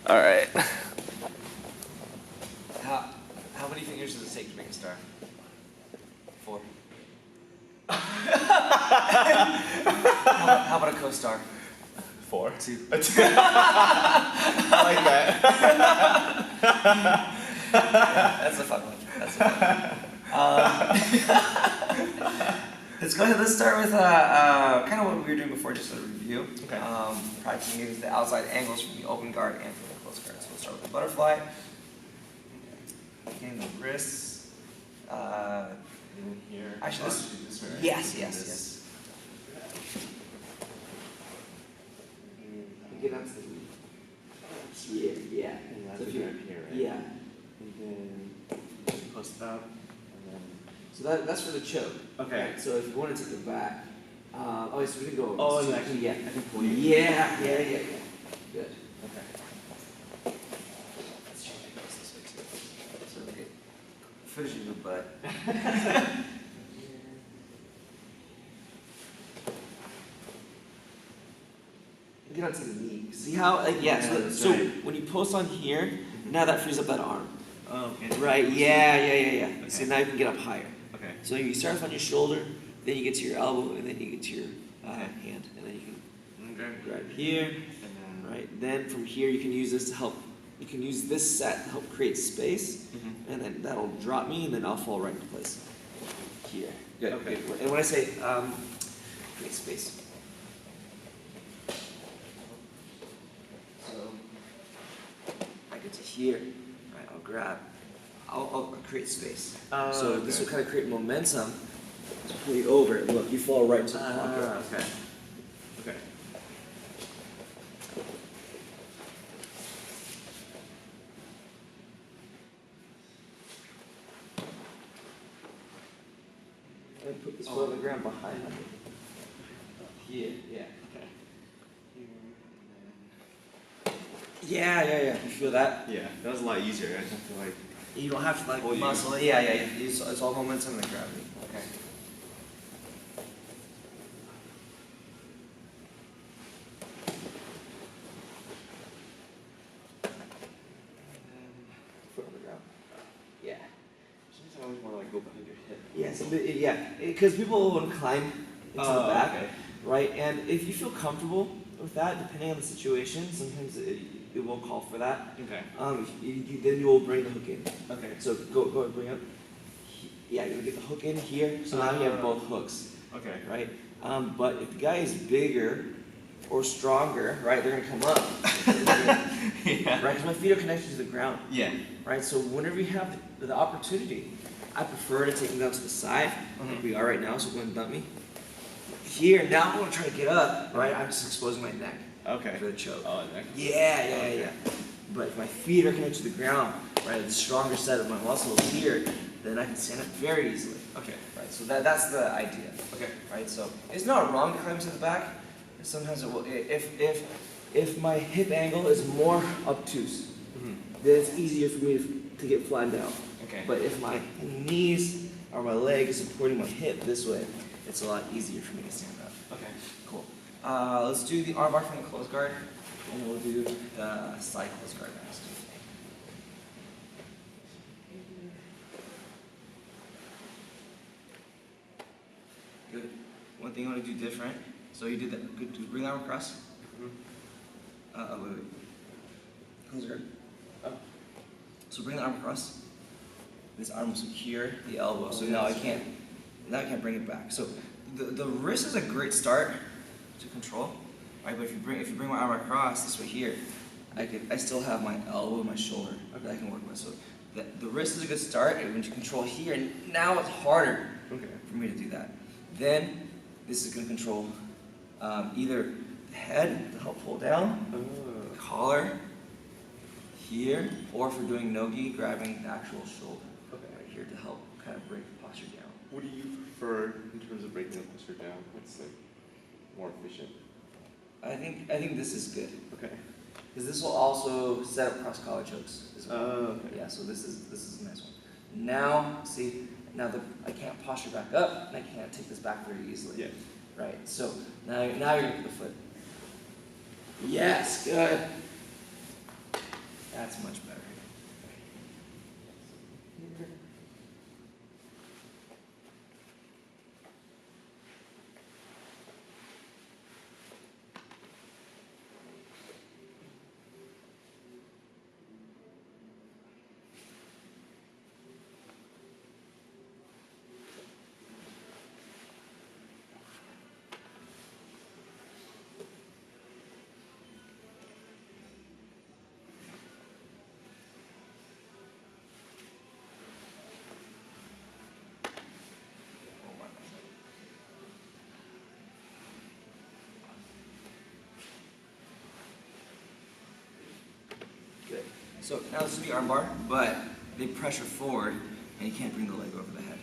All right. How many fingers does it take to make a star? 4. How about a co-star? 4. 2. I like that. Yeah, that's a fun one. That's a fun one. Let's start with kind of what we were doing before, just a review. Okay. Practicing the outside angles from the open guard and from the close guard. So we'll start with the butterfly. Getting the wrists. In here. Actually, this way, right? yes. Get up to the yeah. And that's So if the you- grab here, right? Yeah. And then post up, and then. So that's for the choke. Okay. Right? So if you want to take it back, so we can go over Oh, this. and I can pull you. Yeah. Good. Okay. Let's change it this way too. So we get footage of your butt. Get onto the knee. See how? So right. when you post on here, now that frees up that arm. Oh, okay. Right. Yeah. Okay. So now you can get up higher. Okay. So you start off on your shoulder, then you get to your elbow, and then you get to your Okay. hand, and then you can Okay. grab here. And then. Right. Then from here, you can use this to help. You can use this set to help create space, and then that'll drop me, and then I'll fall right into place. Here. Good. Okay. Good. And when I say create space. So I get to here. Right. I'll grab. I'll create space. So this will kind of create momentum to pull you over. And look, you fall right into the pocket. Okay. Okay. And put this foot on the ground behind me. Here, yeah. Okay. Yeah. You feel that? Yeah, that was a lot easier. I didn't have to like. You don't have to like Hold you. muscle it. Yeah. It's all momentum and gravity. Okay. Foot on the ground. Yeah. Sometimes I always want to like go behind your hip. Yes. Because people want to climb into the back, Okay. right? And if you feel comfortable with that, depending on the situation, sometimes it will call for that. Okay. Then you will bring the hook in. Okay. So go and bring up. Yeah, you're gonna get the hook in here. So now you have both hooks, Okay. right? But if the guy is bigger or stronger, right, they're gonna come up. Yeah. Right? Because my feet are connected to the ground, Yeah. right? So whenever you have the opportunity, I prefer to take them down to the side, like we are right now. So go and dump me. Here, now I want to try to get up, right? I'm just exposing my neck Okay. for the choke. Oh, neck. Yeah. But if my feet are connected to the ground, right, the stronger set of my muscles here, then I can stand up very easily. Okay. Right, so that's the idea. Okay. Right, so it's not wrong to climb to the back. Sometimes it will. If my hip angle is more obtuse, then it's easier for me to get flattened out. Okay. But if my knees or my leg is supporting my hip this way, it's a lot easier for me to stand up. Okay. Cool. Let's do the armbar from the close guard, and we'll do the side close guard next. Good. One thing you want to do different. So you did that. Good. Bring the arm across. Wait. Close guard. Oh. So bring the arm across. This arm will secure the elbow. So now I can't bring it back. So the wrist is a great start to control, right? But if you bring my arm across this way here, I still have my elbow and my shoulder that I can work with. So the wrist is a good start, and when you control here, and now it's harder for me to do that. Then this is going to control either the head to help pull down, the collar here, or if we're doing nogi, grabbing the actual shoulder right here to help kind of break the posture down. What do you prefer in terms of breaking the posture down? What's like more efficient? I think this is good Okay. because this will also set up cross collar chokes as well. Okay. Yeah, so this is a nice one. Now, see, I can't posture back up, and I can't take this back very easily. Yeah. Right. So now you're gonna put the foot. Yes, good. That's much better. Good. So now this is the arm bar, but they pressure forward and you can't bring the leg over the head.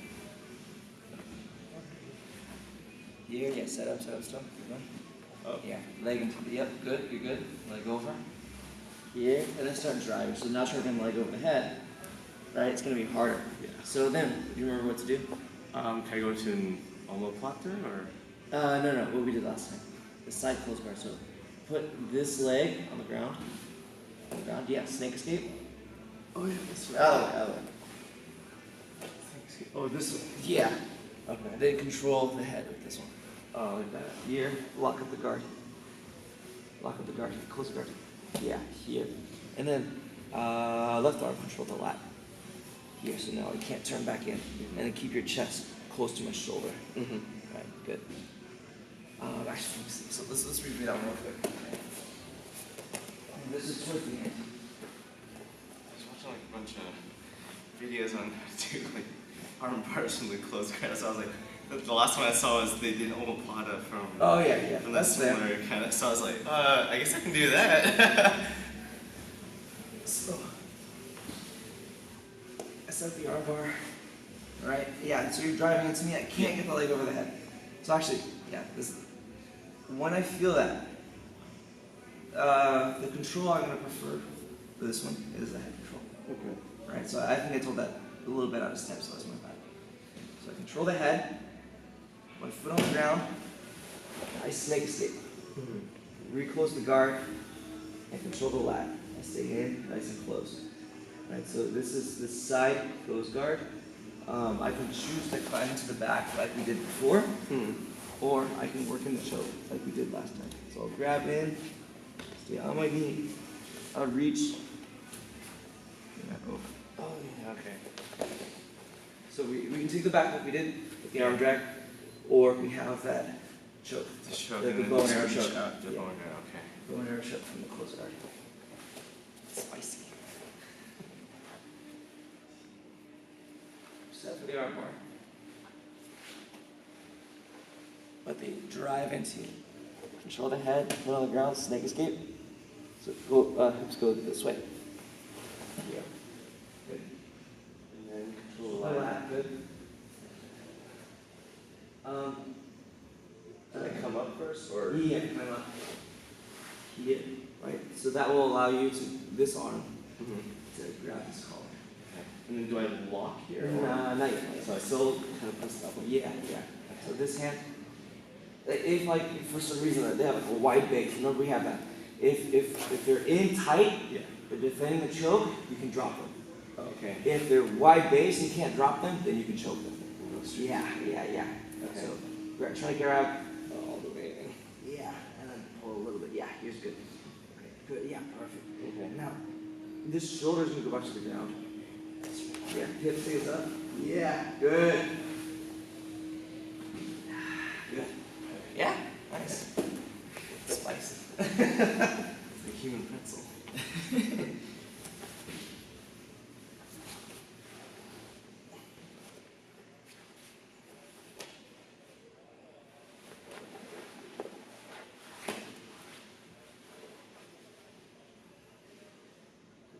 Here, yeah, set up still. Keep going. Oh. Yeah, leg into the, yep, good, you're good. Leg over. Here, and then start driving. So now try to bring the leg over the head. Right, it's gonna be harder. Yeah. So then, do you remember what to do? Can I go to an omoplata or? No, what we did last time. The side close guard. So put this leg on the ground. On the ground, yeah, snake escape. Oh yeah, this way. Other way. Oh, this way. Yeah. Okay. Then control the head with this one. Oh, like that. Here, lock up the guard. Lock up the guard, close the guard. Yeah, here. And then left arm control the lat. Here, so now you can't turn back in. And then keep your chest close to my shoulder. Mm-hmm. Right, good. Actually, let me see. So let's repeat that one real quick. Okay. This is towards the end. I was watching like a bunch of videos on how to do like arm bars from the close guard. So I was like, the last one I saw was they did omoplata from. Oh yeah. From that similar kind of. So I was like, I guess I can do that. So I set the arm bar. Right? Yeah. So you're driving into me. I can't get the leg over the head. So actually, yeah. When I feel that, the control I'm gonna prefer for this one is the head control. Okay. Right? So I think I told that a little bit out of step, so that's my bad. So I control the head, one foot on the ground, I snake escape. Reclose the guard, and control the lat. I stay in, nice and close. Right, so this is the side close guard. I can choose to climb into the back like we did before, or I can work in the choke like we did last time. So I'll grab in, stay on my knee, I'll reach, and I open. Oh yeah. Okay. So we can take the back like we did with the arm drag, or we have that choke. The choke. The and then bow and arrow just reach choke. out the Yeah. bow and arrow. Okay. Bow and arrow choke from the close guard. Spicy. Set for the arm bar. Let the drive into you. Control the head, put on the ground, snake escape. So go, hips go this way. Yeah. Good. And then control the lat. Good. Did I come up first or? Yeah, climb up. Here, right? So that will allow you to, this arm, to grab this collar. Okay. And then do I lock here? Not yet. So I still kind of push that one. Yeah. So this hand, if like for some reason they have like a wide base, remember we have that. If they're in tight, Yeah. they're defending the choke, you can drop them. Okay. If they're wide base and you can't drop them, then you can choke them. Yeah. Okay. So try to grab. All the way in. Yeah, and then pull a little bit. Yeah, here's good. Okay, good. Yeah, perfect. Okay. Now, this shoulder's gonna go back to the ground. Yeah, hip stays up. Yeah, good. Good. Yeah, nice. Spicy. It's a human pretzel.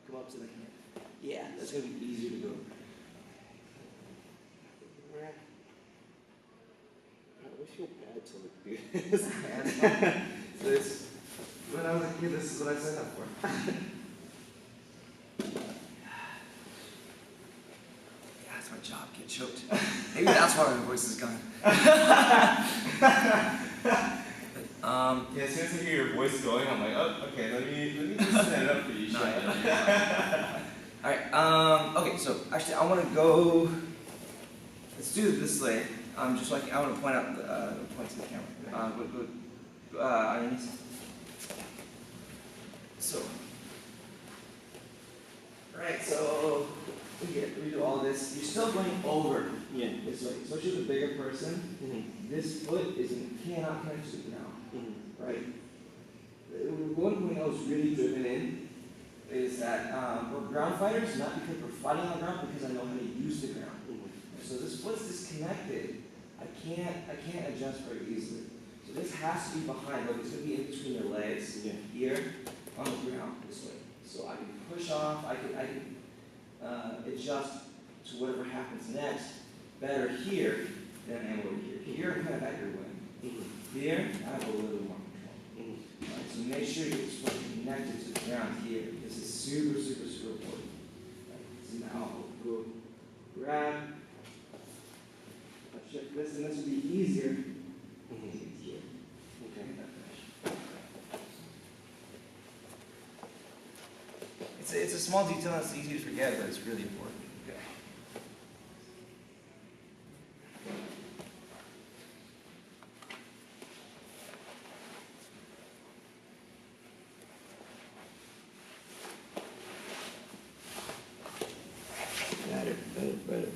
Come up to the hand. Yeah, that's gonna be easier to go. I feel bad to do this. So this, when I was a kid, this is what I signed up for. Yeah, that's my job, get choked. Maybe that's why my voice is gone. But, Yeah, as soon as I hear your voice going, I'm like, oh, okay, let me just stand up for you. No, Alright, okay, so actually I want to go, let's do it this way, just like, I want to point out, point to the camera, go underneath. So, right, so, we do all this, you're still going over this way, especially the bigger person, this foot cannot connect to the ground, right? One point I was really driven in is that we're ground fighters, not because we're fighting on the ground, because I know how to use the ground. So this foot's disconnected. I can't adjust very easily. So this has to be behind, like it's going to be in between your legs here on the ground this way. So I can push off. I can adjust to whatever happens next better here than I am over here. Here I'm kind of at your whim. Here I have a little more control. Right, so make sure your foot connected to the ground here. This is super, super, super important. Right, so now I'll go grab, shift this, and this will be easier. Here. Okay. It's a small detail that's easy to forget, but it's really important. Okay. Better.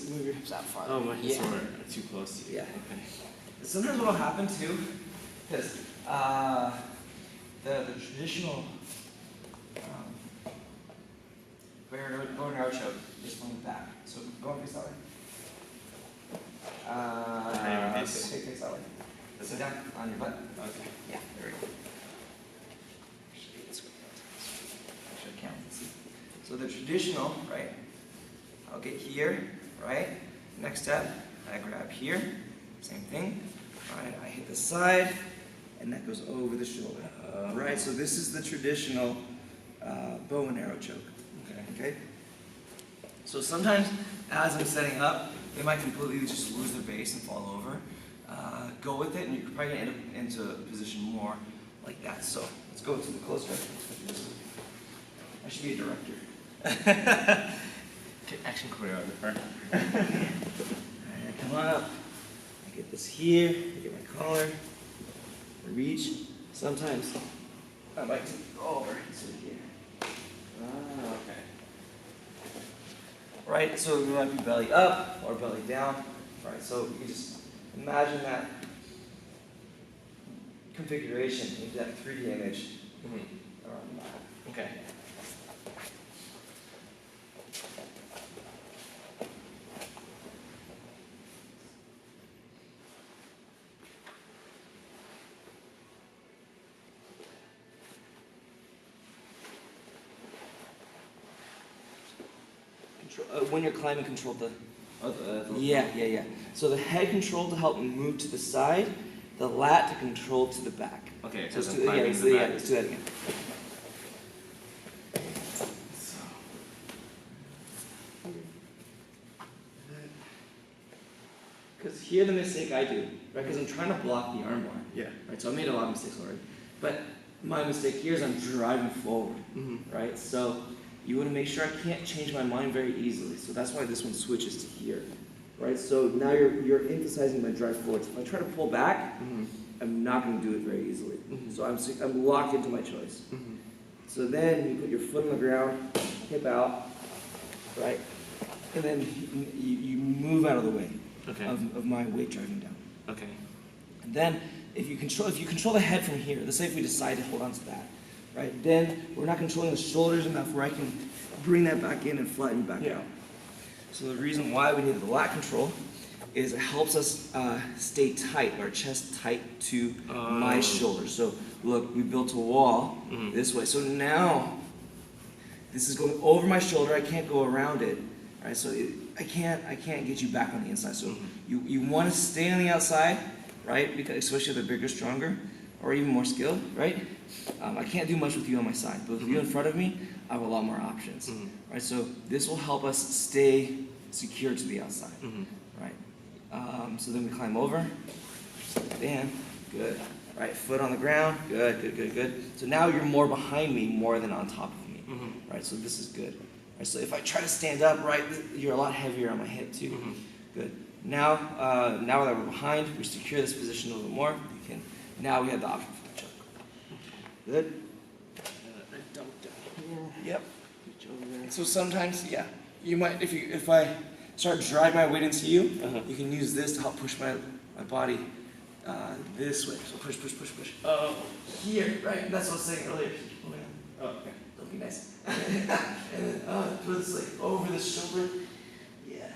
Move your hips out farther. Oh, my hips are too close to you. Yeah. Okay. Sometimes what will happen too, because the traditional bow and arrow choke is from the back. So go and face that way. Face that way. Sit down on your butt. Okay. Yeah, there we go. Actually, I can't see. So the traditional, right? I'll get here, right? Next step, I grab here, same thing. Right, I hit the side, and that goes over the shoulder. Right, so this is the traditional bow and arrow choke. Okay. So sometimes, as I'm setting up, they might completely just lose their base and fall over. Go with it, and you're probably gonna end up into a position more like that. So let's go to the close grip. I should be a director. Action choreographer. Alright, come on up. I get this here, I get my collar, I reach. Sometimes I might go over, so here. Okay. Right, so we might be belly up or belly down. Right, so you just imagine that configuration into that 3D image around the back. Okay. When you're climbing, control the yeah. So the head control to help move to the side, the lat to control to the back. Okay, So so let's do that again. Because here the mistake I do, right? Because I'm trying to block the armbar. Yeah. Right. So I made a lot of mistakes already, but my mistake here is I'm driving forward. Right. So you want to make sure I can't change my mind very easily. So that's why this one switches to here. Right? So now you're emphasizing my drive forward. So if I try to pull back, I'm not going to do it very easily. So I'm locked into my choice. So then you put your foot on the ground, hip out, right? And then you move out of the way of my weight driving down. Okay. And then if you control the head from here, let's say if we decide to hold on to that, right? Then we're not controlling the shoulders enough where I can bring that back in and flatten back out. So the reason why we need the lat control is it helps us stay tight, our chest tight to my shoulders. So look, we built a wall this way. So now this is going over my shoulder. I can't go around it. Right? So I can't get you back on the inside. So you want to stay on the outside, right? Because especially if they're bigger, stronger. or even more skilled, right? I can't do much with you on my side, but with you in front of me, I have a lot more options, right? So this will help us stay secure to the outside, right? So then we climb over, bam, good. Right, foot on the ground, good, good, good, good. So now you're more behind me more than on top of me, right? So this is good. Right, so if I try to stand up, right, you're a lot heavier on my hip too. Good. Now, now that we're behind, we secure this position a little bit more. You can. Now we have the option for the choke. Good. Dump down here. Yep. Reach over there. So sometimes, yeah, you might if I start driving my weight into you, you can use this to help push my body this way. So push, push, push, push. Oh. Here, right? That's what I was saying earlier. Oh, okay. Don't be nice. And then throw this like over the shoulder. Yeah.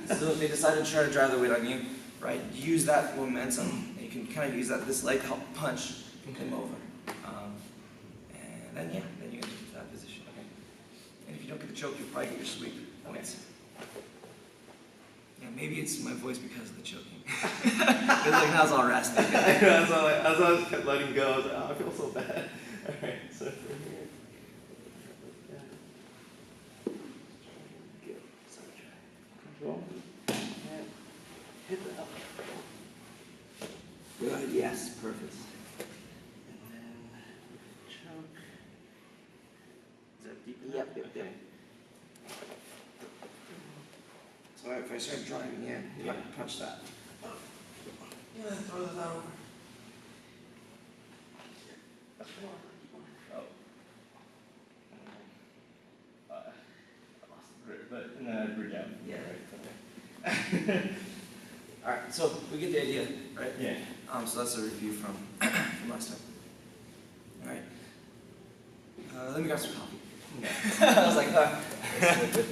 So they decided to try to drive the weight on you, right? Use that momentum. And you can kind of use this leg to help punch them over. And then yeah, then you get into that position. Okay. And if you don't get the choke, you'll probably get your sweep points. Yeah, maybe it's my voice because of the choking. It's like now it's all raspy. As I kept letting go, I was like, oh, I feel so bad. Alright, so from here. Good. Control. And hit the elbow. Good, yes, perfect. And then choke. Is that deep enough? Yep, yep, yep. Okay. So if I start driving in, you might punch that. Yeah, throw that over. Oh. I lost the grip, but and then I bridge out. Yeah. Right. Okay. Alright, so we get the idea, right? Yeah. So that's a review from last time. Alright. Let me grab some coffee. I was like, that's good.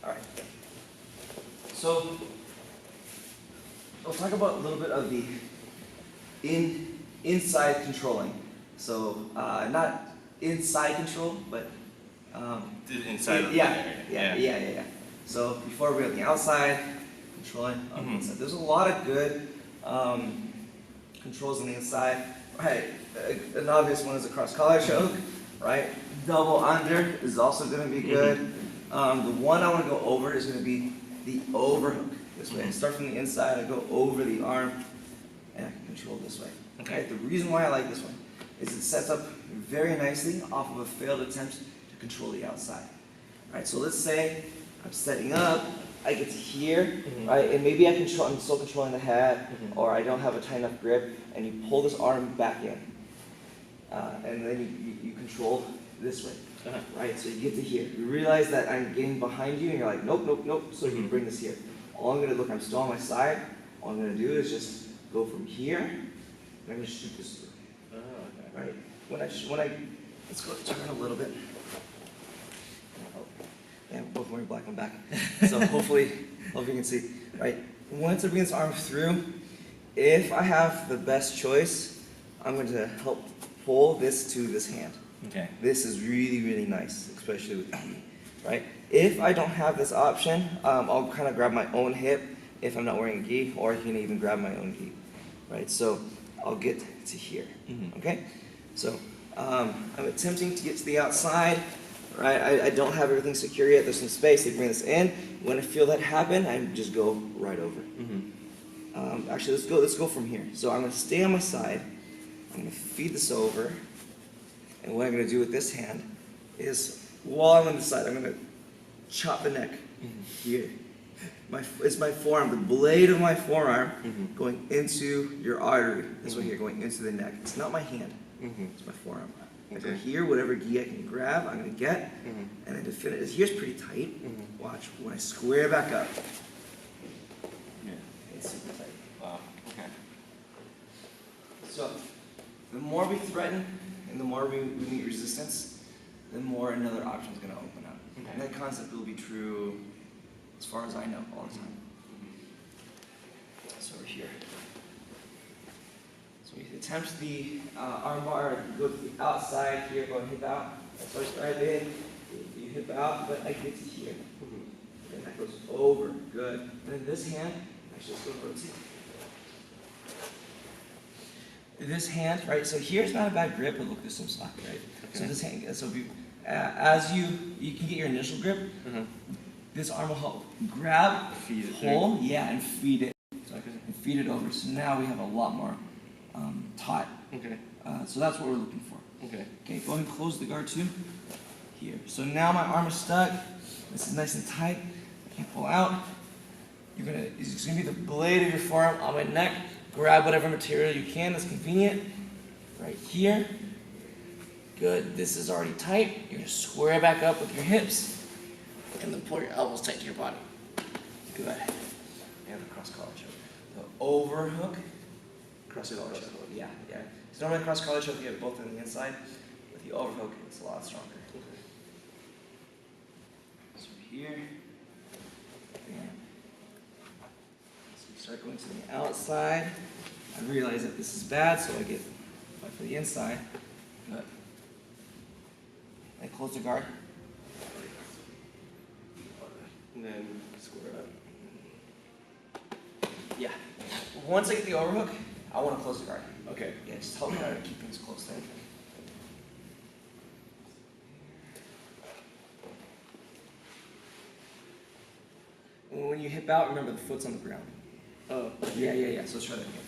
Alright. So I'll talk about a little bit of the inside controlling. So not inside control, but Inside of the yeah, area. yeah. So before we're on the outside, controlling on the inside. There's a lot of good controls on the inside. Right, an obvious one is a cross collar choke. Right, double under is also going to be good. The one I want to go over is going to be the overhook. This way, I start from the inside, I go over the arm, and I can control this way. Okay. The reason why I like this one is it sets up very nicely off of a failed attempt to control the outside. Right, so let's say I'm setting up, I get to here, right, and maybe I'm still controlling the head, or I don't have a tight enough grip, and you pull this arm back in, and then you control this way. Right, so you get to here. You realize that I'm getting behind you, and you're like, nope, nope, nope. So you bring this here. All I'm gonna look, I'm still on my side. All I'm gonna do is just go from here, and I'm gonna shoot this through. Oh, okay. Right. Let's go turn a little bit. Yeah, we're both wearing black on back. So hopefully you can see. Right. Once I bring this arm through, if I have the best choice, I'm going to help pull this to this hand. Okay. This is really, really nice, especially with me, right? If I don't have this option, I'll kind of grab my own hip if I'm not wearing a gi, or I can even grab my own gi, right? So I'll get to here, okay? So I'm attempting to get to the outside, right? I don't have everything secure yet. There's some space. They bring this in. When I feel that happen, I just go right over. Actually, let's go from here. So I'm going to stay on my side. I'm going to feed this over. And what I'm going to do with this hand is, while I'm on the side, I'm going to chop the neck here. It's my forearm, the blade of my forearm going into your artery. This one here, going into the neck. It's not my hand. It's my forearm. I go here, whatever gi I can grab, I'm going to get. And then to finish, here's pretty tight. Watch, when I square back up, it's super tight. Wow. Okay. So, the more we threaten, and the more we meet resistance, the more another option is going to open up. Okay. And that concept will be true, as far as I know, all the time. So we're here. So we attempt the arm bar, go to the outside here, go and hip out. So it's right in, you hip out, but I get to here. And that goes over, good. And then this hand, actually let's go rotate. This hand, right, so here's not a bad grip, but look, there's some slack, right? Okay. So this hand, so as you can get your initial grip, this arm will help grab, pull, yeah, and feed it. So and feed it over. So now we have a lot more taut. Okay. So that's what we're looking for. Okay. Okay, go ahead and close the guard too. Here. So now my arm is stuck. This is nice and tight. I can't pull out. It's gonna be the blade of your forearm on my neck. Grab whatever material you can that's convenient. Right here. Good. This is already tight. You're gonna square back up with your hips, and then pull your elbows tight to your body. Good. And the cross collar choke. The overhook. Cross collar choke. Yeah, yeah. So normally cross collar choke you have both on the inside. With the overhook, it's a lot stronger. So here. Bam. So we start going to the outside. I realize that this is bad, so I get for the inside. Good. And close the guard. And then square up. Yeah. Once I get the overhook, I want to close the guard. Okay. Yeah, just help me out to keep things close then. When you hip out, remember the foot's on the ground. Oh. Yeah. So let's try that again.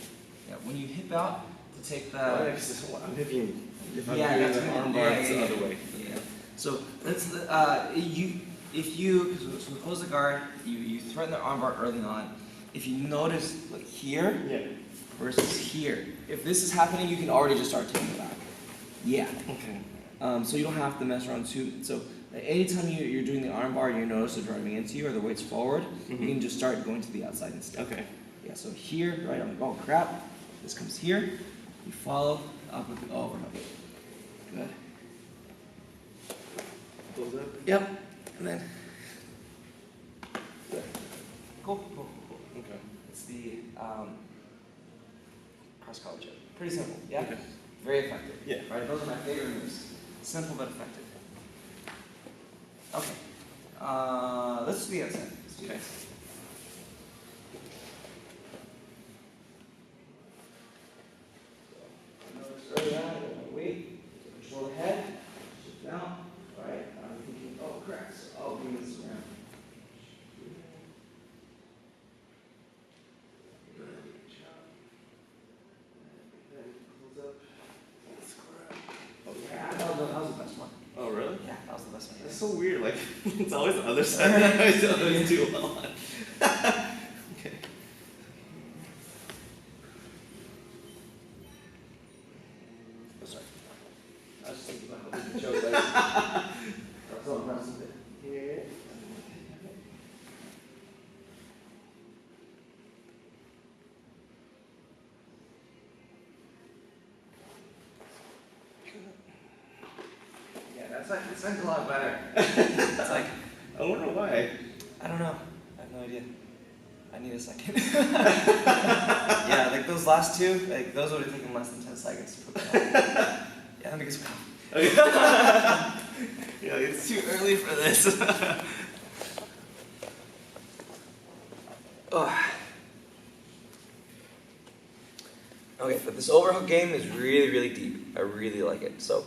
Yeah, when you hip out to take the. I'm hipping. If I'm yeah, doing the arm bar, it's the other way. Yeah. So let's so we close the guard, you threaten the arm bar early on. If you notice like here versus here, if this is happening, you can already just start taking it back. Yeah. Okay. So you don't have to mess around too. So anytime you're doing the arm bar and you notice it driving into you or the weight's forward, you can just start going to the outside instead. Okay. Yeah. So here, right? I'm like, oh crap, this comes here. You follow up with the overhook. Good. Close up. Yep. And then. Good. Cool. Okay. It's the cross collar choke. Pretty simple. Yeah. Okay. Very effective. Yeah. Right. Those are my favorite moves. Simple but effective. Okay. Let's do the outside. Okay. Notice early on, weight. Control the head. Shift down. All right. I'm thinking, oh crap. So I'll bring this around. That's so weird, like, it's always the other side that I always do well on. Okay. Oh, sorry. I was just thinking about how we can choke later. That's all I'm it. Here. It sounds a lot better. It's like, I wonder why. I don't know. I have no idea. I need a second. Yeah, like those last two, like those would have taken less than 10 seconds to put them on. Yeah, let me get some coffee. Okay. Yeah, it's too early for this. Okay, but this overhook game is really, really deep. I really like it. So.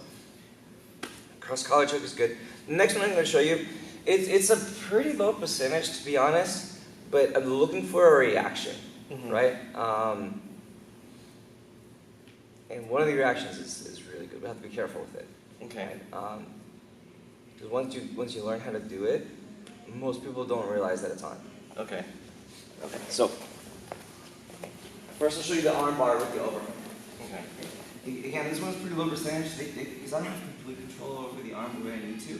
Cross collar choke is good. The next one I'm going to show you, it's a pretty low percentage to be honest, but I'm looking for a reaction, right? And one of the reactions is really good. We have to be careful with it. Okay. Because once you learn how to do it, most people don't realize that it's on. Okay. Okay. So first I'll show you the arm bar with the overhook. Okay. Again, this one's pretty low percentage because I don't have complete control over the arm the way I need to.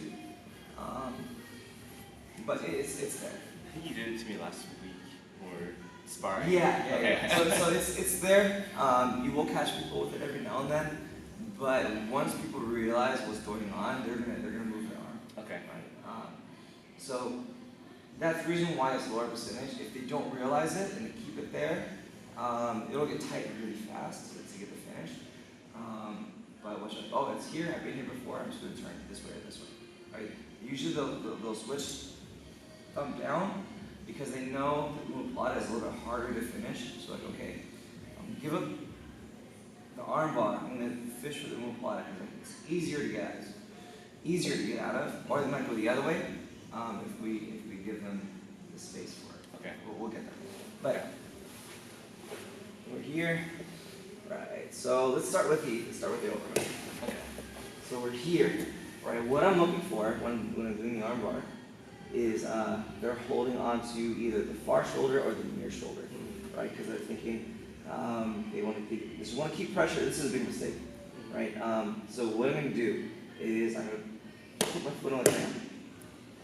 But it's there. I think you did it to me last week or sparring. Yeah. So it's there. You will catch people with it every now and then, but once people realize what's going on, they're gonna move their arm. Okay. Right. So that's the reason why it's lower percentage. If they don't realize it and they keep it there, it'll get tight really fast to get the finish. But watch out. Oh, it's here. I've been here before. I'm just going to turn this way or this way. Right? Usually they'll switch thumb down because they know that omoplata is a little bit harder to finish. So like, okay, give up the arm bar. I'm going to fish for the omoplata because it's easier to get out of. Or they might go the other way if we give them the space for it. Okay. We'll get there. But we're here. Right. So let's start with the overhook. Okay. So we're here. Right. What I'm looking for when I'm doing the arm bar is they're holding on to either the far shoulder or the near shoulder, right? Because they're thinking they want to keep pressure. This is a big mistake, right? So what I'm going to do is I'm going to put my foot on the ground.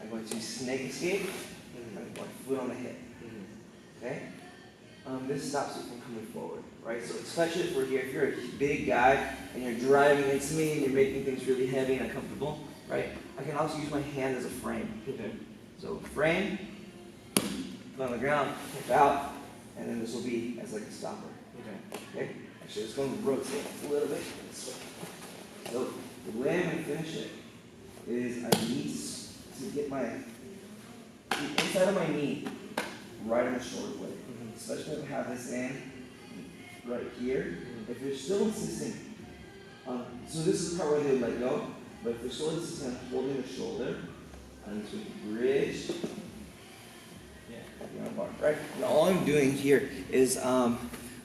I'm going to snake escape. I'm going to put my foot on the hip. Okay? This stops it from coming forward, right? So especially if we're here, if you're a big guy and you're driving into me and you're making things really heavy and uncomfortable, right? I can also use my hand as a frame. Okay. So frame, put on the ground, hip out, and then this will be as like a stopper. Okay? Actually, it's going to rotate a little bit this way. So the way I'm going to finish it is I need to get the inside of my knee right on the shoulder blade. Especially if I have this in right here. If you're still insisting, so this is the part where they would let go, but if you're still insisting on holding the shoulder, I'm just going to bridge the arm bar, right? And all I'm doing here is I'm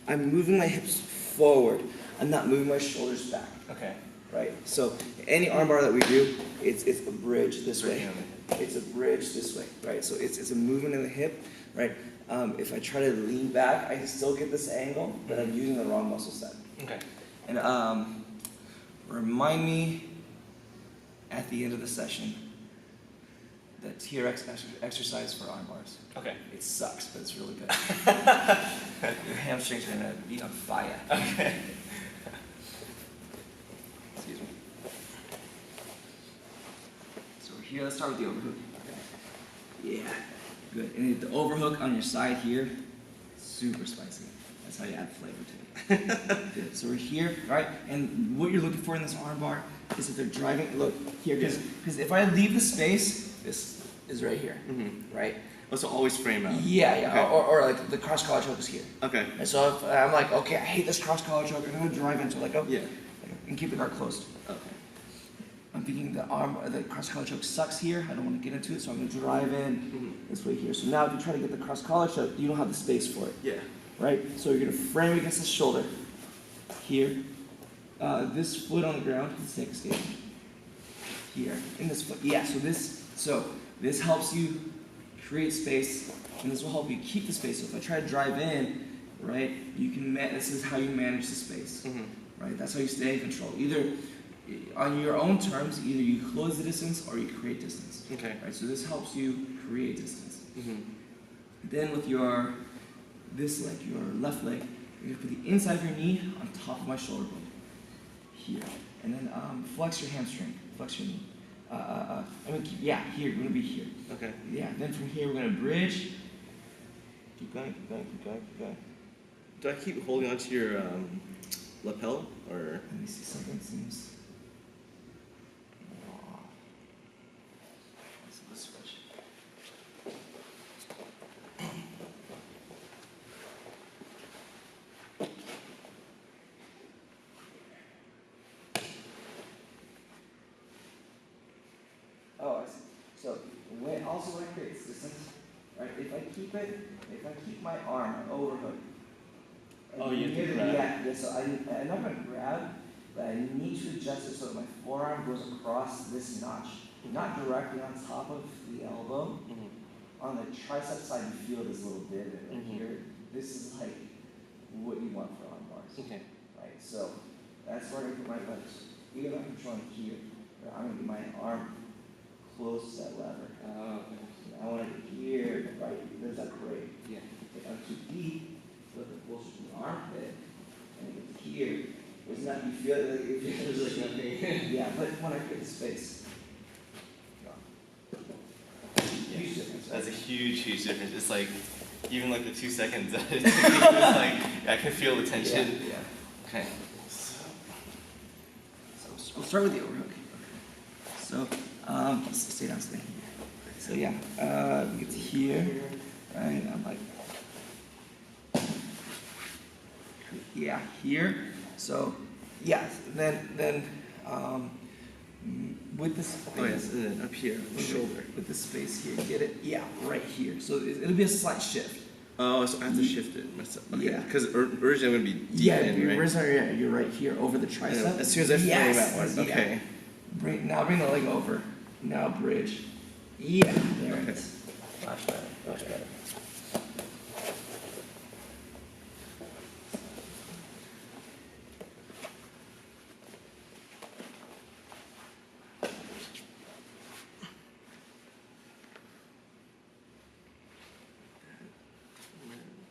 moving my hips forward. I'm not moving my shoulders back. Okay. Right? So any arm bar that we do, it's a bridge this way. It's a bridge this way, right? So it's a movement in the hip, right? If I try to lean back, I can still get this angle, but I'm using the wrong muscle set. Okay. And remind me at the end of the session the TRX exercise for arm bars. Okay. It sucks, but it's really good. Your hamstrings are gonna be on fire. Okay. Excuse me. So we're here. Let's start with the overhook. Okay. Yeah. Good. And the overhook on your side here, super spicy. That's how you add flavor to it. Good. So we're here, right? And what you're looking for in this arm bar is if they're driving. Look here, because if I leave the space, this is right here, right? Oh, so always frame out. Yeah. Okay. Or like the cross collar choke is here. Okay. And so if I'm like, okay, I hate this cross collar choke. I'm gonna drive into it, like, oh, Yeah. and keep the guard closed. Okay. I'm thinking the cross collar choke sucks here. I don't want to get into it, so I'm gonna drive in this way here. So now if you try to get the cross collar choke, you don't have the space for it. Yeah. Right? So you're gonna frame against the shoulder. Here. This foot on the ground, snake escape. Here. In this foot. Yeah, so this helps you create space, and this will help you keep the space. So if I try to drive in, right, you can this is how you manage the space. Right? That's how you stay in control. Either on your own terms, either you close the distance or you create distance. Okay. Right? So this helps you create distance. Mm-hmm. Then with this leg, your left leg, you're gonna put the inside of your knee on top of my shoulder blade. Here. And then flex your hamstring. Flex your knee. Here, we're gonna be here. Okay. Yeah, then from here we're gonna bridge. Keep going, keep going, keep going, keep going. Do I keep holding onto your lapel or? Let me see, something seems. Let's switch. Oh, I see. So when I create this distance, right? If I keep my arm, my overhook. Oh, you have to grab. Yeah. So I'm not gonna grab, but I need to adjust it so that my forearm goes across this notch, not directly on top of the elbow. On the tricep side, you feel this little divot right here. This is like what you want for arm bars. Okay. Right. So that's where I'm gonna put my legs. Even though I'm controlling here, I'm gonna get my arm close to that lever. I want to get here, right? There's that break. Yeah. If I'm too deep, flip it closer to the armpit, and I get to here. It's not, you feel it, there's like nothing. Yeah, but when I get the space. Huge difference. That's a huge difference. It's like, even like the 2 seconds that it took me, it was like, I can feel the tension. Yeah. Okay. start with the overhook. Okay. So, stay down, stay. So yeah, we get to here, right? I'm like, yeah, here. So, yeah, then, with this space, Oh yes, and then up here, on the shoulder. with this space here, get it? Yeah, right here. So it'll be a slight shift. Oh, so I have to shift it myself. Okay. Yeah. Because originally I'm gonna be deep Yeah, in, right? you're right here over the tricep. As soon as I frame Yes, that one, yeah. okay. Now bring the leg over. Now bridge. Yeah, there it Okay. is. Much better, much better.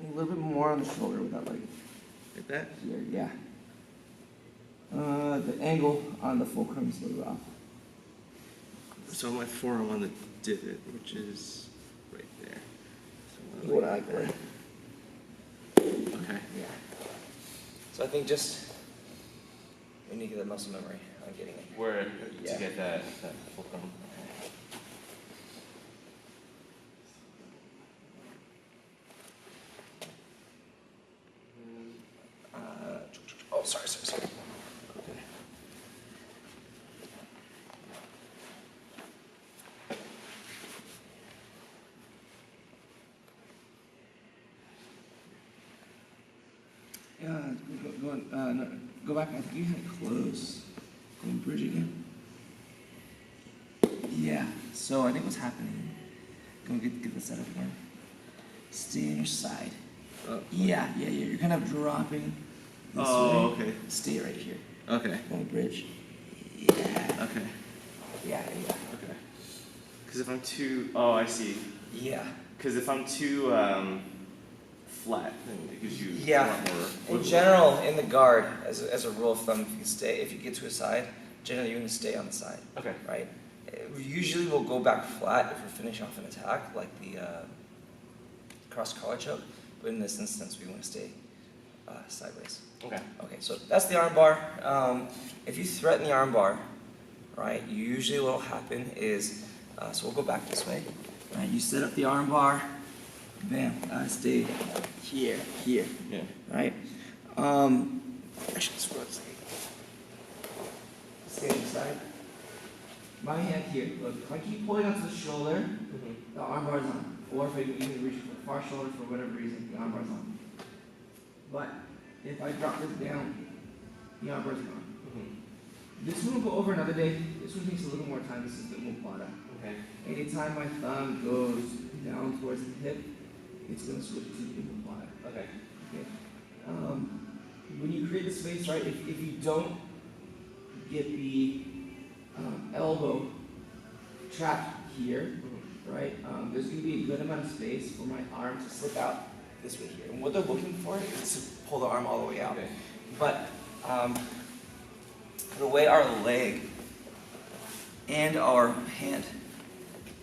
A little bit more on the shoulder with that leg. Like that? Here, yeah. The angle on the fulcrum is a little off. So my forearm on the divot, which is right there. So You want to act right? Okay. Yeah. So I think just we need to get that muscle memory on getting it. Where Yeah. to get that fulcrum? Oh, sorry. Okay. Yeah, go back. I think you had it close. Go and bridge again. Yeah. So I think what's happening. Go get the setup again. Stay on your side. Oh. Yeah. You're kind of dropping. This Oh, way. okay. Stay right here. Okay. Go and bridge. Yeah. Okay. Yeah. Okay. Because if I'm too, oh, I see. Yeah. Because if I'm too flat, then it gives you Yeah. a lot more. In general, in the guard, as a rule of thumb, if you get to a side, generally you're going to stay on the side, Okay. right? Usually we'll go back flat if we're finishing off an attack, like the cross collar choke. But in this instance, we want to stay sideways. Okay. Okay, so that's the arm bar. If you threaten the arm bar, right, usually what will happen is, so we'll go back this way. Right, you set up the arm bar, bam, stay here, Yeah. right? Actually, let's go outside. Stay on the side. My hand here, look, if I keep pulling onto the shoulder, the arm bar's on. Or if I even reach for the far shoulder for whatever reason, the arm bar's on. But if I drop this down, the arm bar's gone. This one will go over another day. This one takes a little more time. This is the umplata. Okay. Anytime my thumb goes down towards the hip, it's going to switch to the umplata. Okay. Okay. When you create the space, right, if you don't get the elbow trapped here, right, there's going to be a good amount of space for my arm to slip out this way here. And what they're looking for is to pull the arm all the way out. Okay. But the way our leg and our hand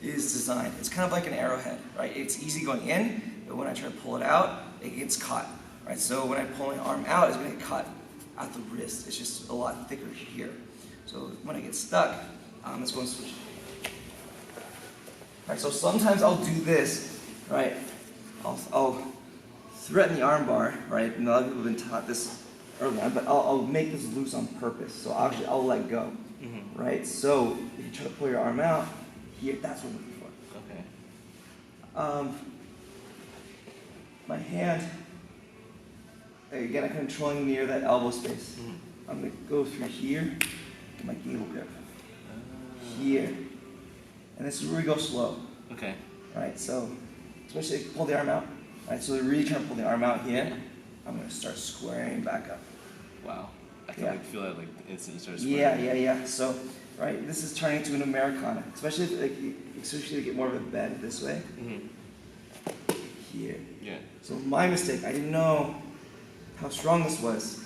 is designed, it's kind of like an arrowhead, right? It's easy going in, but when I try to pull it out, it gets caught, right? So when I pull my arm out, it's going to get caught at the wrist. It's just a lot thicker here. So when I get stuck, it's going to switch. Right, so sometimes I'll do this, right? I'll threaten the arm bar, right? And a lot of people have been taught this early on, but I'll make this loose on purpose. So actually I'll let go, right? So if you try to pull your arm out, here, that's what I'm looking for. Okay. My hand, again, I'm controlling near that elbow space. I'm gonna go through here, get my gable grip. Here. And this is where we go slow. Okay. Right, so especially if you pull the arm out. Right, so they're really trying to pull the arm out here. I'm gonna start squaring back up. Wow. I can Yeah. like feel that like the instant you start squaring. Yeah. So, right, this is turning into an Americana. Especially if you get more of a bend this way. Here. Yeah. So my mistake, I didn't know how strong this was.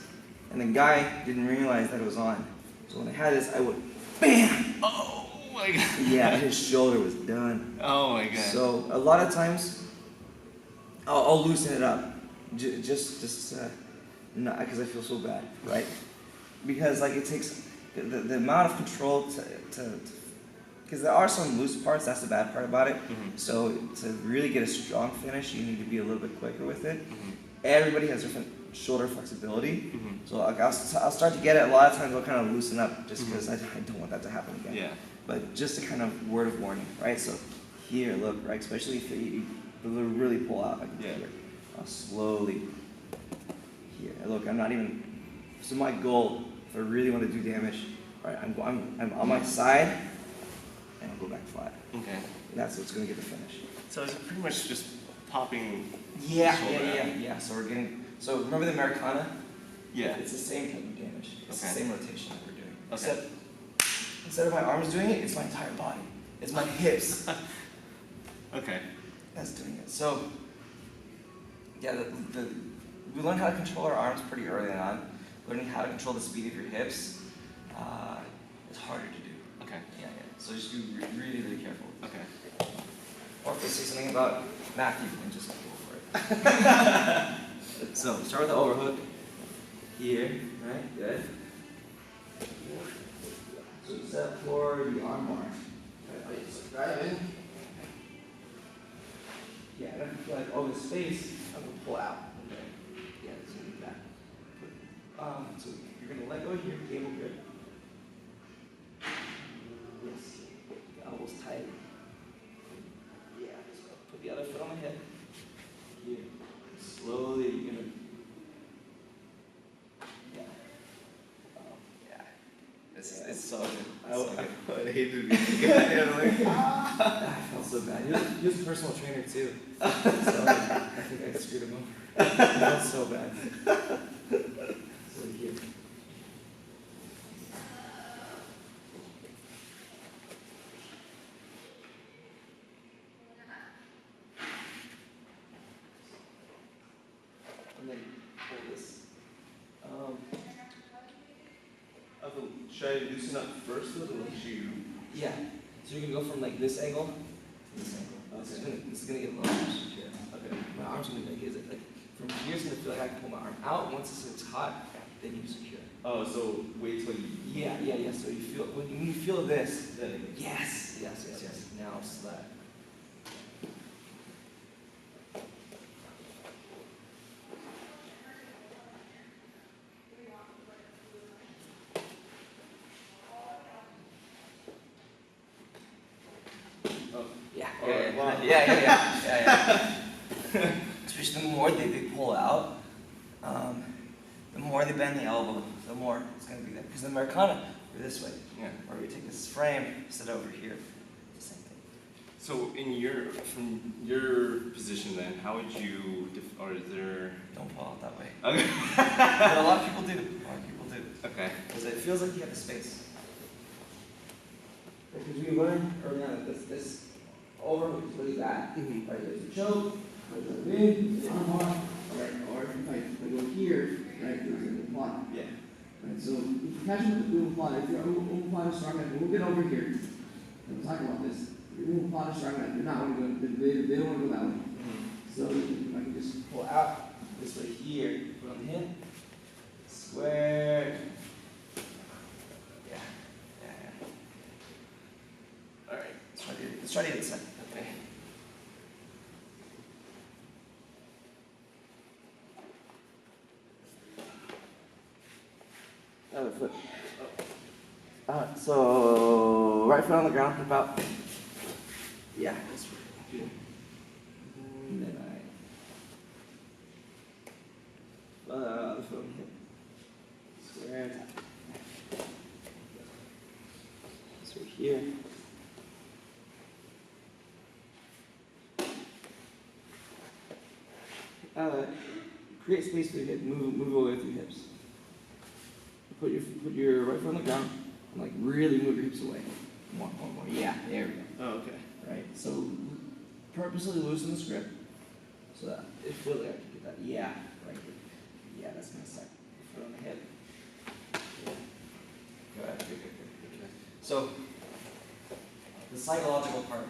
And the guy didn't realize that it was on. So when I had this, I would BAM! Oh my god. Yeah, his shoulder was done. Oh my god. So a lot of times, I'll loosen it up, just not because I feel so bad, right? Because like it takes the amount of control because there are some loose parts, that's the bad part about it. So to really get a strong finish, you need to be a little bit quicker with it. Everybody has different shoulder flexibility. So like I'll start to get it, a lot of times I'll kind of loosen up just because I don't want that to happen again. Yeah. But just a kind of word of warning, right? So here, look, right? Especially if you really pull out, like here. I'll slowly here. Look, I'm not even, so my goal, if I really want to do damage, right, I'm on my side, and I'll go back flat. Okay. That's what's going to get the finish. So it's pretty much just popping. Yeah. So we're getting, so remember the Americana? Yeah. It's the same type of damage. It's the same rotation that we're doing. Okay. Instead of my arms doing it, it's my entire body. It's my hips. Okay. That's doing it. So, yeah, we learn how to control our arms pretty early on. Learning how to control the speed of your hips is harder to do. Okay. Yeah. So just be really, really careful. Okay. Or if they say something about Matthew, then just go for it. So start with the overhook. Here, right? Good. So set for the arm bar. Right, so grab in. Yeah, and if you feel like, oh, the space, I'm going to pull out. Okay. Yeah, it's going to be that. So you're going to let go here, cable grip. Yes. The elbows tight. Yeah, just put the other foot on my hip. Here. Slowly, you're going to. Yeah. Yeah. It's so good. I hated it. I felt so bad. He was a personal trainer too. So I think I screwed him over. I felt so bad. So here. And then pull this. Should I loosen up first or should Yeah. So you're gonna go from like this angle to this angle. This is gonna get a little more secure. Okay. My arm's gonna be like from here it's gonna feel like I can pull my arm out. Once it's hot, then you secure. Oh, so wait till you. Yeah. So you feel when you feel this, then yes. Now slap. Yeah. Especially the more they pull out, the more they bend the elbow, the more it's going to be there. Because the Americana, we're this way. Yeah. Or we take this frame, set it over here. It's the same thing. So from your position then, how would you, or is there? Don't pull out that way. Okay. But a lot of people do. Okay. Because it feels like you have the space. Because we learn early on that this over is really bad. Right, there's a choke, there's a in, arm bar, right, or if I go here, right, there's an omoplata. Yeah. Right, so if you catch them with the omoplata, if your omoplata is strong enough, we'll get over here. We'll talk about this. Your omoplata is strong enough, they're not going to go, they don't want to go that way. So I can just pull out this way here, put on the hip, square. Alright, let's try the other side. Okay. Other foot. So right foot on the ground, hip out. Yeah, that's good. And then other foot on the hip. Square. So here. Create space for your hip. Move away with your hips. Put your right foot on the ground and like really move your hips away. More. Yeah, there we go. Oh, okay. Right. So purposely loosen the grip so that it feels like I can get that. Yeah. Right. Yeah, that's gonna suck. Foot on the hip. Yeah. Good. So the psychological part.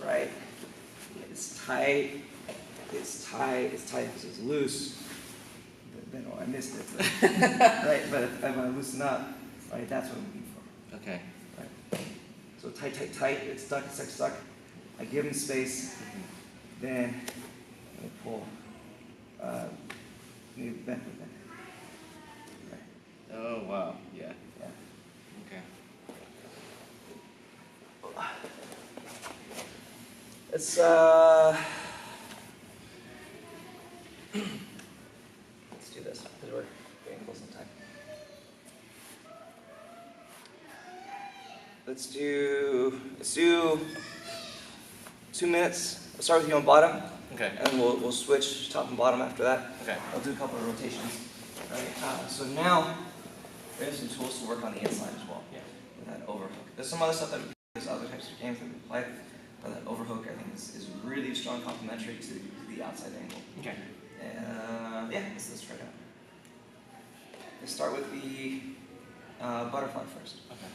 Right. It's tight because it's loose. Then I missed it. But, right, but if I want to loosen up, right, that's what I'm looking for. Okay. Right. So tight, tight, tight. It's stuck, it's stuck, stuck. I give him space. Then I pull. Maybe back with that. Right. Oh wow. Yeah. Yeah. Okay. Let's do this because we're getting close on time. Let's do 2 minutes. We'll start with you on bottom, Okay. and we'll switch top and bottom after that. Okay. I'll do a couple of rotations. Right. So now we have some tools to work on the inside as well. Yeah. With that overhook. There's some other stuff that there's other types of games that we play, but that overhook I think is really strong complementary to the outside angle. Okay. Yeah, let's try it out. Let's start with the butterfly first. Okay.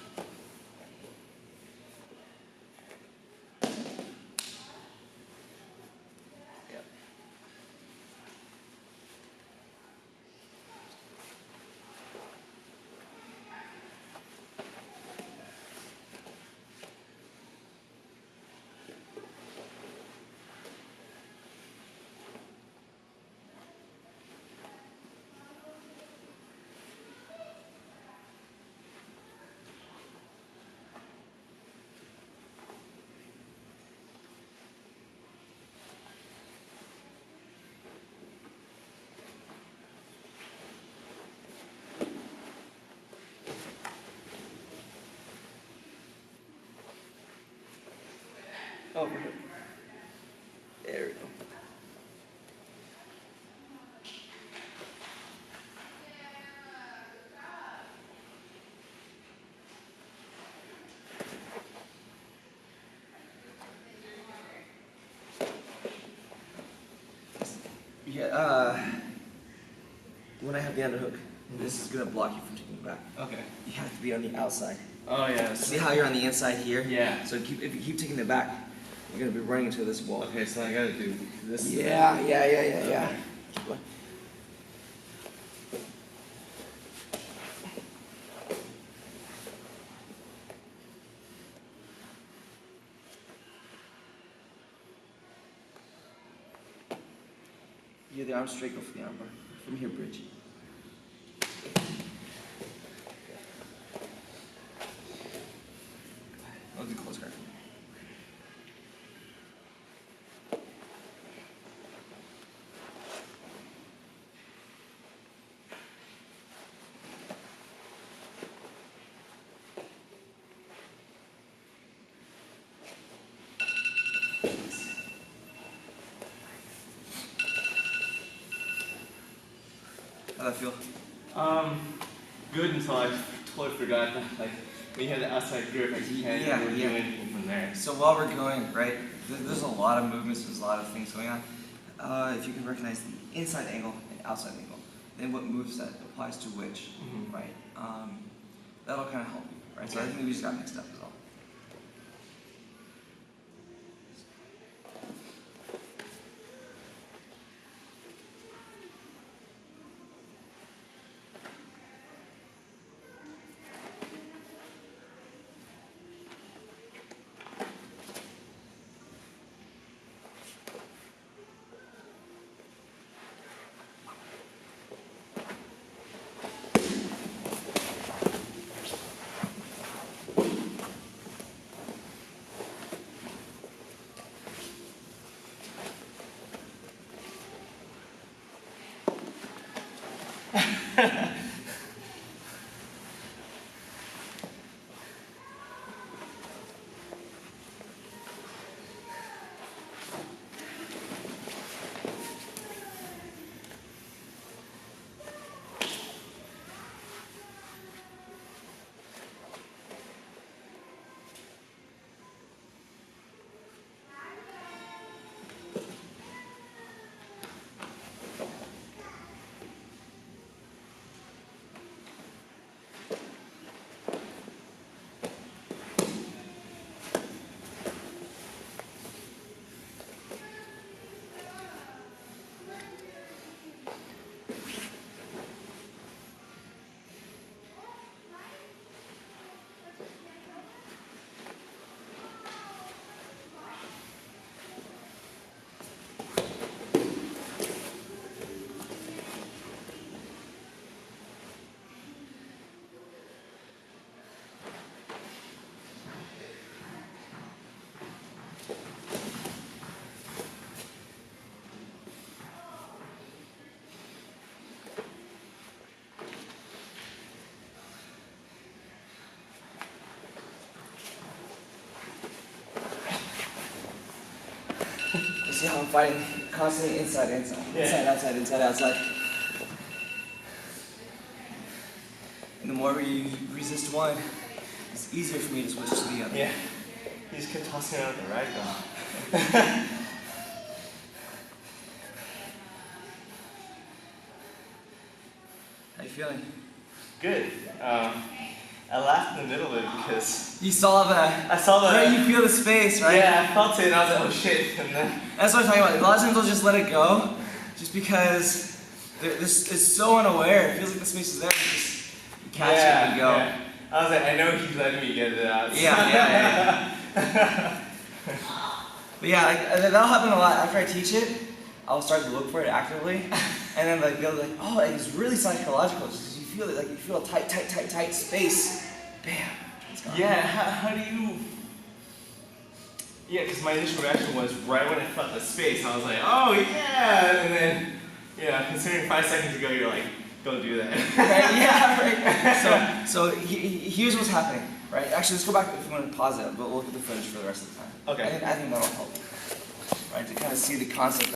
Yep. Overhook. There we go. Yeah, when I have the underhook, this is going to block you from taking it back. Okay. You have to be on the outside. Oh yeah. See how you're on the inside here? Yeah. So if you keep taking it back, you're going to be running into this wall. Okay, so I gotta do this. Yeah. Okay. Keep going. You have the arm straight, go for the arm bar. From here, bridge. I'll do close guard. How'd that feel? Good until I totally forgot that, like, when you have the outside grip, like, you can't really do anything from there. So while we're going, right, there's a lot of movements, there's a lot of things going on. If you can recognize the inside angle and outside angle, then what moves that applies to which, right? That'll kind of help you, right? So I think we just got mixed up is all. See how I'm fighting constantly inside, inside, Yeah. inside, outside, inside, outside. And the more you resist one, it's easier for me to switch to the other. Yeah. You just kept tossing it out the right though. How you feeling? Good. I laughed in the middle of it because You saw the. I saw the. Right, you feel the space, right? Yeah, I felt it and I was like, oh shit. And then That's what I'm talking about. A lot of times I'll just let it go, just because this is so unaware. It feels like the space is there. You catch it and you go. Yeah. I was like, I know he's letting me get it out. Yeah. But yeah, like, that'll happen a lot. After I teach it, I'll start to look for it actively, and then like they'll be like, oh, it's really psychological. It's just, you feel it, like you feel a tight space. Bam, it's gone. Yeah, how do you... Yeah, because my initial reaction was right when I felt the space, I was like, oh yeah, and then, considering 5 seconds ago, you're like, don't do that. Right? Yeah, right. So here's what's happening, right? Actually, let's go back if you want to pause it, but we'll look at the footage for the rest of the time. Okay. I think that'll help, right? To kind of see the concept.